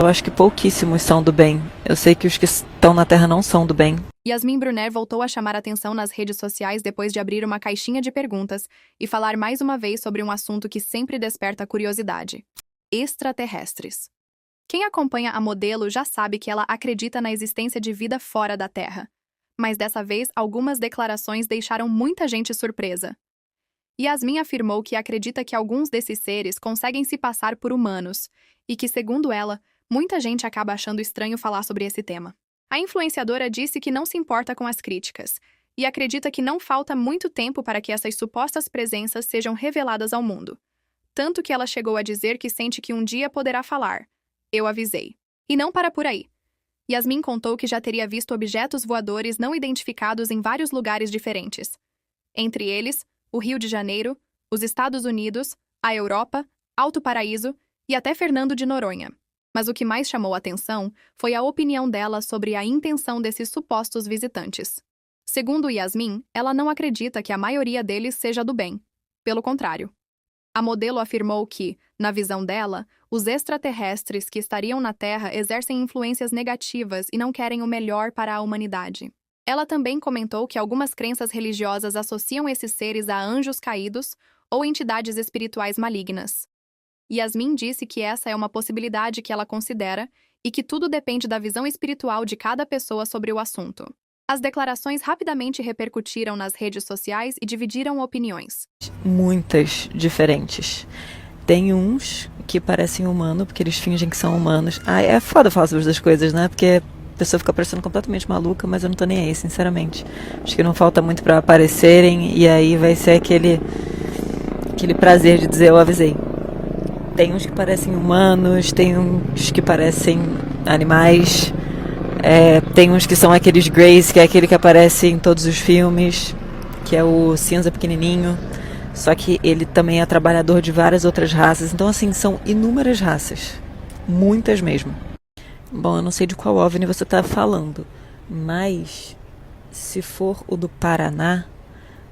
Eu acho que pouquíssimos são do bem. Eu sei que os que estão na Terra não são do bem. Yasmin Brunet voltou a chamar atenção nas redes sociais depois de abrir uma caixinha de perguntas e falar mais uma vez sobre um assunto que sempre desperta curiosidade: extraterrestres. Quem acompanha a modelo já sabe que ela acredita na existência de vida fora da Terra. Mas dessa vez, algumas declarações deixaram muita gente surpresa. Yasmin afirmou que acredita que alguns desses seres conseguem se passar por humanos e que, segundo ela, muita gente acaba achando estranho falar sobre esse tema. A influenciadora disse que não se importa com as críticas e acredita que não falta muito tempo para que essas supostas presenças sejam reveladas ao mundo. Tanto que ela chegou a dizer que sente que um dia poderá falar: "Eu avisei." E não para por aí. Yasmin contou que já teria visto objetos voadores não identificados em vários lugares diferentes. Entre eles, o Rio de Janeiro, os Estados Unidos, a Europa, Alto Paraíso e até Fernando de Noronha. Mas o que mais chamou a atenção foi a opinião dela sobre a intenção desses supostos visitantes. Segundo Yasmin, ela não acredita que a maioria deles seja do bem. Pelo contrário. A modelo afirmou que, na visão dela, os extraterrestres que estariam na Terra exercem influências negativas e não querem o melhor para a humanidade. Ela também comentou que algumas crenças religiosas associam esses seres a anjos caídos ou entidades espirituais malignas. Yasmin disse que essa é uma possibilidade que ela considera e que tudo depende da visão espiritual de cada pessoa sobre o assunto. As declarações rapidamente repercutiram nas redes sociais e dividiram opiniões. Muitas diferentes. Tem uns que parecem humanos, porque eles fingem que são humanos. Ah, é foda falar sobre essas coisas, né? Porque a pessoa fica parecendo completamente maluca, mas eu não tô nem aí, sinceramente. Acho que não falta muito pra aparecerem e aí vai ser aquele prazer de dizer eu avisei. Tem uns que parecem humanos, tem uns que parecem animais, tem uns que são aqueles Greys, que é aquele que aparece em todos os filmes, que é o cinza pequenininho, só que ele também é trabalhador de várias outras raças. Então, assim, são inúmeras raças, muitas mesmo. Bom, eu não sei de qual OVNI você está falando, mas se for o do Paraná,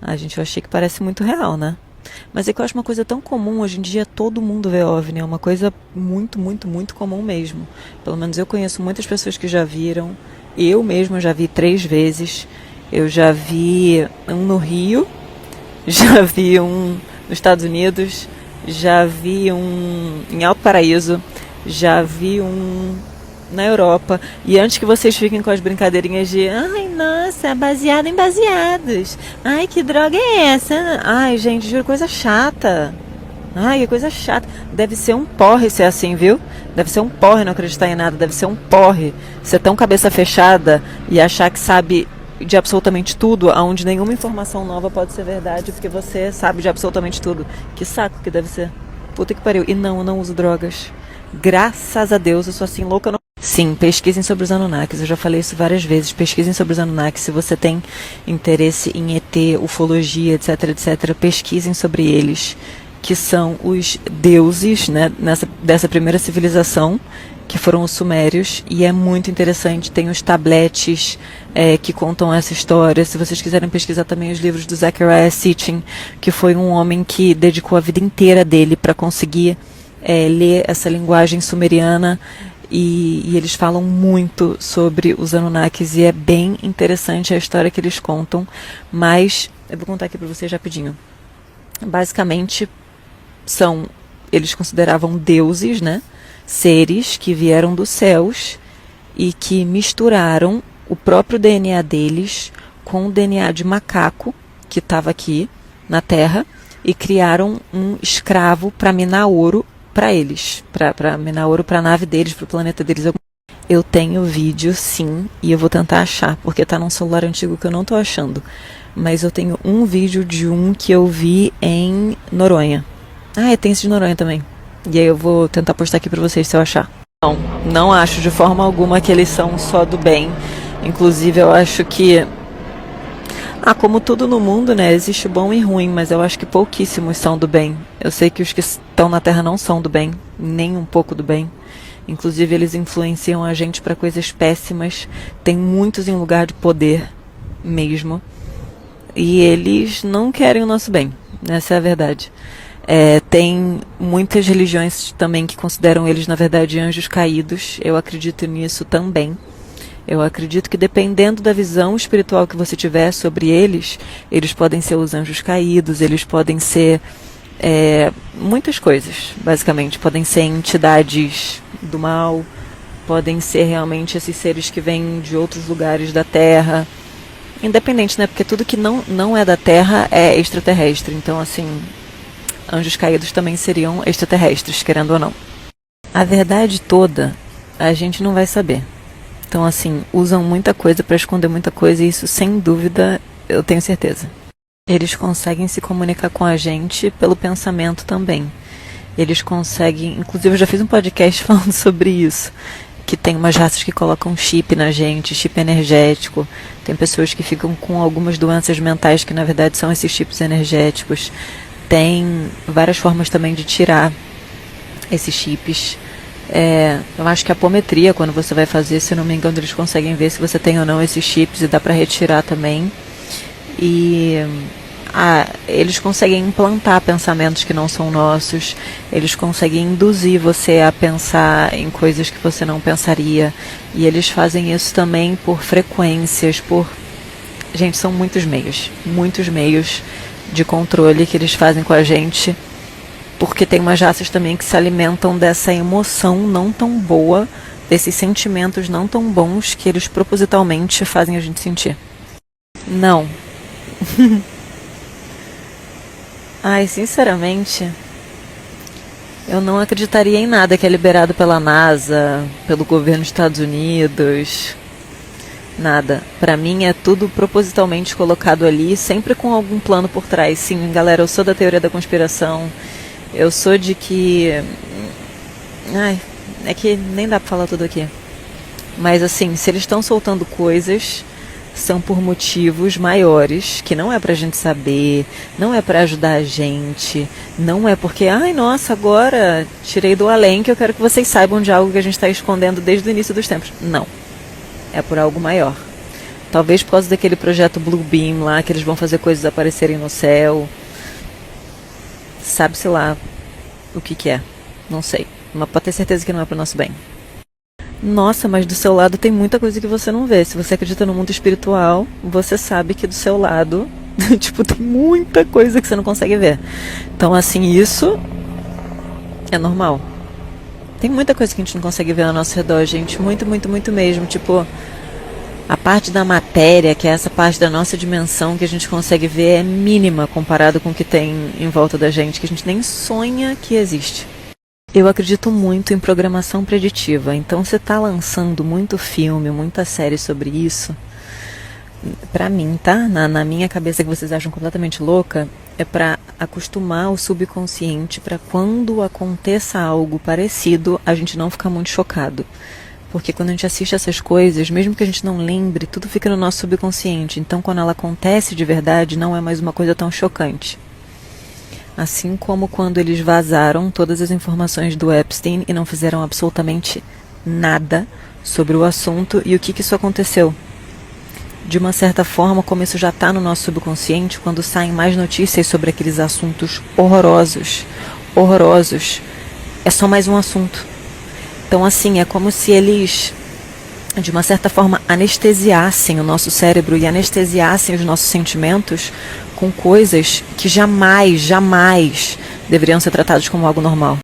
eu achei que parece muito real, né? Mas é que eu acho uma coisa tão comum, hoje em dia todo mundo vê OVNI, é uma coisa muito, muito, muito comum mesmo. Pelo menos eu conheço muitas pessoas que já viram, eu mesma já vi 3 vezes, eu já vi um no Rio, já vi um nos Estados Unidos, já vi um em Alto Paraíso, já vi um na Europa. E antes que vocês fiquem com as brincadeirinhas de ai, nossa, baseado em baseados. Ai, que droga é essa? Ai, gente, juro, coisa chata. Ai, que coisa chata. Deve ser um porre ser assim, viu? Deve ser um porre não acreditar em nada. Deve ser um porre ser tão cabeça fechada e achar que sabe de absolutamente tudo, onde nenhuma informação nova pode ser verdade, porque você sabe de absolutamente tudo. Que saco que deve ser. Puta que pariu. E não, eu não uso drogas. Graças a Deus, eu sou assim louca. Sim, pesquisem sobre os Anunnakis, eu já falei isso várias vezes, pesquisem sobre os Anunnakis, se você tem interesse em ET, ufologia, etc, etc, pesquisem sobre eles, que são os deuses, né, dessa primeira civilização, que foram os sumérios, e é muito interessante, tem os tabletes que contam essa história. Se vocês quiserem pesquisar também os livros do Zecharia Sitchin, que foi um homem que dedicou a vida inteira dele para conseguir ler essa linguagem sumeriana, e eles falam muito sobre os Anunnakis e é bem interessante a história que eles contam, mas eu vou contar aqui para vocês rapidinho. Basicamente, eles consideravam deuses, né? Seres que vieram dos céus e que misturaram o próprio DNA deles com o DNA de macaco que estava aqui na Terra e criaram um escravo para minar ouro para eles, para minar ouro para a nave deles, para o planeta deles. Eu tenho vídeo, sim, e eu vou tentar achar, porque tá num celular antigo que eu não tô achando. Mas eu tenho um vídeo de um que eu vi em Noronha. Ah, tem esse de Noronha também. E aí eu vou tentar postar aqui para vocês se eu achar. Não acho de forma alguma que eles são só do bem. Inclusive, eu acho que como tudo no mundo, né, existe bom e ruim, mas eu acho que pouquíssimos são do bem. Eu sei que os que estão na Terra não são do bem, nem um pouco do bem. Inclusive, eles influenciam a gente para coisas péssimas. Tem muitos em lugar de poder mesmo. E eles não querem o nosso bem. Essa é a verdade. Tem muitas religiões também que consideram eles, na verdade, anjos caídos. Eu acredito nisso também. Eu acredito que dependendo da visão espiritual que você tiver sobre eles podem ser os anjos caídos, eles podem ser muitas coisas, basicamente. Podem ser entidades do mal, podem ser realmente esses seres que vêm de outros lugares da Terra. Independente, né? Porque tudo que não é da Terra é extraterrestre. Então, assim, anjos caídos também seriam extraterrestres, querendo ou não. A verdade toda, a gente não vai saber. Então, assim, usam muita coisa para esconder muita coisa e isso, sem dúvida, eu tenho certeza. Eles conseguem se comunicar com a gente pelo pensamento também. Eles conseguem... Inclusive, eu já fiz um podcast falando sobre isso. Que tem umas raças que colocam chip na gente, chip energético. Tem pessoas que ficam com algumas doenças mentais que, na verdade, são esses chips energéticos. Tem várias formas também de tirar esses chips. Eu acho que a apometria, quando você vai fazer, se eu não me engano, eles conseguem ver se você tem ou não esses chips e dá para retirar também. E eles conseguem implantar pensamentos que não são nossos, eles conseguem induzir você a pensar em coisas que você não pensaria. E eles fazem isso também por frequências, Gente, são muitos meios de controle que eles fazem com a gente. Porque tem umas raças também que se alimentam dessa emoção não tão boa, desses sentimentos não tão bons que eles propositalmente fazem a gente sentir. Não. Ai, sinceramente, eu não acreditaria em nada que é liberado pela NASA, pelo governo dos Estados Unidos. Nada. Pra mim é tudo propositalmente colocado ali, sempre com algum plano por trás. Sim, galera, eu sou da teoria da conspiração. Eu sou de que... é que nem dá pra falar tudo aqui. Mas assim, se eles estão soltando coisas, são por motivos maiores, que não é pra gente saber, não é pra ajudar a gente, não é porque, ai nossa, agora tirei do além que eu quero que vocês saibam de algo que a gente está escondendo desde o início dos tempos. Não. É por algo maior. Talvez por causa daquele projeto Blue Beam lá, que eles vão fazer coisas aparecerem no céu. Sabe-se lá o que é. Não sei. Mas pode ter certeza que não é pro nosso bem. Nossa, mas do seu lado tem muita coisa que você não vê. Se você acredita no mundo espiritual, você sabe que do seu lado, tipo, tem muita coisa que você não consegue ver. Então, assim, isso é normal. Tem muita coisa que a gente não consegue ver ao nosso redor, gente. Muito, muito, muito mesmo. Tipo, a parte da matéria, que é essa parte da nossa dimensão que a gente consegue ver, é mínima comparado com o que tem em volta da gente, que a gente nem sonha que existe. Eu acredito muito em programação preditiva. Então, você tá lançando muito filme, muita série sobre isso, pra mim, tá? Na minha cabeça, que vocês acham completamente louca, é pra acostumar o subconsciente pra quando aconteça algo parecido, a gente não ficar muito chocado. Porque quando a gente assiste essas coisas, mesmo que a gente não lembre, tudo fica no nosso subconsciente. Então, quando ela acontece de verdade, não é mais uma coisa tão chocante. Assim como quando eles vazaram todas as informações do Epstein e não fizeram absolutamente nada sobre o assunto e o que isso aconteceu. De uma certa forma, como isso já está no nosso subconsciente, quando saem mais notícias sobre aqueles assuntos horrorosos, é só mais um assunto. Então, assim, é como se eles, de uma certa forma, anestesiassem o nosso cérebro e anestesiassem os nossos sentimentos com coisas que jamais deveriam ser tratadas como algo normal.